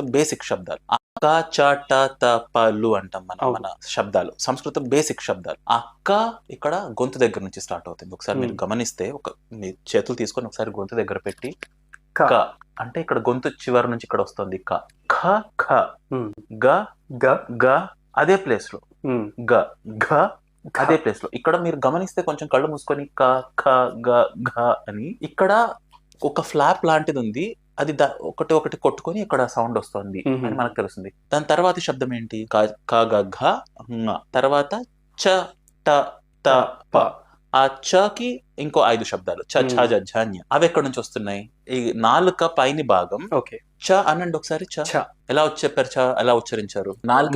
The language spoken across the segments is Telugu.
సంస్కృత బేసిక్ శబ్దాలు. అక్క, చ, ట, త, ప, లు అంటాం మన శబ్దాలు, సంస్కృత బేసిక్ శబ్దాలు. అక్క ఇక్కడ గొంతు దగ్గర నుంచి స్టార్ట్ అవుతుంది. ఒకసారి మీరు గమనిస్తే మీ చేతులు తీసుకొని ఒకసారి గొంతు దగ్గర పెట్టి క అంటే ఇక్కడ గొంతు చివరి నుంచి ఇక్కడ వస్తుంది క. ఖ ఖ, గ గ గ అదే ప్లేస్ లో, గ ఘ అదే ప్లేస్ లో. ఇక్కడ మీరు గమనిస్తే కొంచెం కళ్ళు మూసుకొని క ఖ గ ఘ అని ఇక్కడ ఒక ఫ్లాప్ లాంటిది ఉంది. అది ఒకటి ఒకటి కొట్టుకొని ఇక్కడ సౌండ్ వస్తుంది అని మనకు తెలుస్తుంది. దాని తర్వాత శబ్దం ఏంటి? క గ ఘ ङ. తర్వాత చ ట త ప. ఆ చకి ఇంకో 5 శబ్దాలు చ ఛ జ ఝ ఞ. అవి ఎక్కడి నుంచి వస్తున్నాయి? ఈ నాలుక పైని భాగం. చ అనండి ఒకసారి. చ ఎలా చెప్పారు? చ ఎలా ఉచ్చరించారు? నాలుక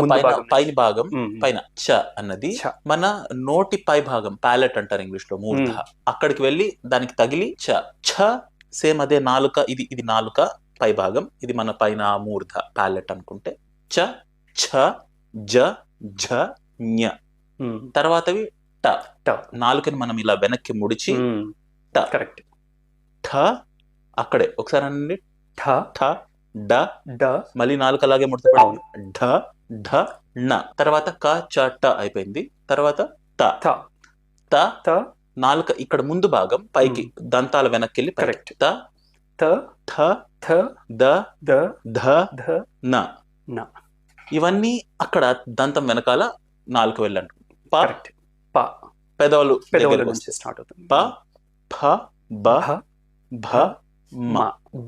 పైన భాగం పైన చ అన్నది మన నోటి పై భాగం, ప్యాలెట్ అంటారు ఇంగ్లీష్ లో, మూర్ధ. అక్కడికి వెళ్ళి దానికి తగిలి చ. ఛ సేమ్ అదే నాలుక. ఇది నాలుక పై భాగం, ఇది మన పైన మూర్ధ, ప్యాలెట్ అనుకుంటే. చ ఛ జ ఝ ఞ. తర్వాతవి ట. నాలుకని మనం ఇలా వెనక్కి ముడిచి ట. కరెక్ట్. ఠ అక్కడే ఒకసారి అనండి. ఠ ఠ డ డ. మళ్ళీ నాలుక అలాగే ముడతపడి ఢ ఢ ణ. తర్వాత క చ ట అయిపోయింది. తర్వాత త త త. నాలుక ఇక్కడ ముందు భాగం పైకి, దంతాల వెనక్కి వెళ్ళి కరెక్ట్. త త థ థ ద ద ధ ధ న న. ఇవన్నీ అక్కడ దంతం వెనకాల నాలుక వెళ్ళండి. ప ప పెదవులు నుంచి స్టార్ట్ అవుతుంది. ప ఫ బ భ మ.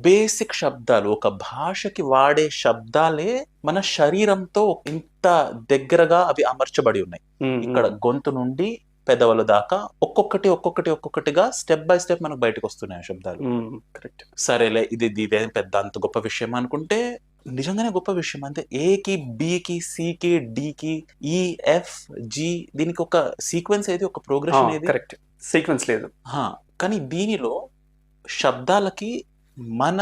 బేసిక్ శబ్దాలు, ఒక భాషకి వాడే శబ్దాలే మన శరీరంతో ఇంత దగ్గరగా అవి అమర్చబడి ఉన్నాయి. ఇక్కడ గొంతు నుండి పెదవుల దాకా ఒక్కొక్కటిగా స్టెప్ బై స్టెప్ మనకు బయటకు వస్తున్నాయి శబ్దాలు. కరెక్ట్. సరేలే, ఇదేం పెద్ద అంత గొప్ప విషయం అనుకుంటే నిజంగానే గొప్ప విషయం. అంతే. ఏకి, బికి, సికి, డికి, ఈ, ఎఫ్, జి, దీనికి ఒక సీక్వెన్స్ ఏది, ఒక ప్రోగ్రెషన్ ఏది? కరెక్ట్, సీక్వెన్స్ లేదు. కానీ దీనిలో శబ్దాలకి మన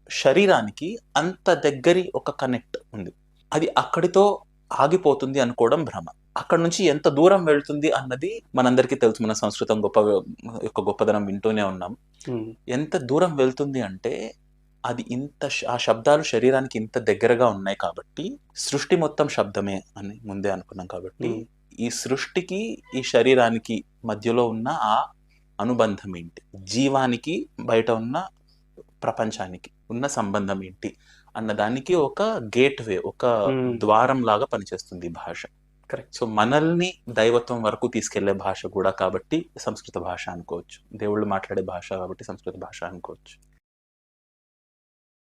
శరీరానికి అంత దగ్గరి ఒక కనెక్ట్ ఉంది. అది అక్కడితో ఆగిపోతుంది అనుకోవడం భ్రమ. అక్కడ నుంచి ఎంత దూరం వెళ్తుంది అన్నది మనందరికీ తెలుసు. మన సంస్కృతం గొప్పదనం వింటూనే ఉన్నాం. ఎంత దూరం వెళ్తుంది అంటే అది ఆ శబ్దాలు శరీరానికి ఇంత దగ్గరగా ఉన్నాయి కాబట్టి, సృష్టి మొత్తం శబ్దమే అని ముందే అనుకున్నాం కాబట్టి, ఈ సృష్టికి ఈ శరీరానికి మధ్యలో ఉన్న ఆ అనుబంధం ఏంటి, జీవానికి బయట ఉన్న ప్రపంచానికి ఉన్న సంబంధం ఏంటి అన్నదానికి ఒక గేట్వే, ఒక ద్వారం లాగా పనిచేస్తుంది భాష. కరెక్ట్. సో మనల్ని దైవత్వం వరకు తీసుకెళ్లే భాష కూడా కాబట్టి సంస్కృత భాష అనుకోవచ్చు. దేవుళ్ళు మాట్లాడే భాష కాబట్టి సంస్కృత భాష అనుకోవచ్చు.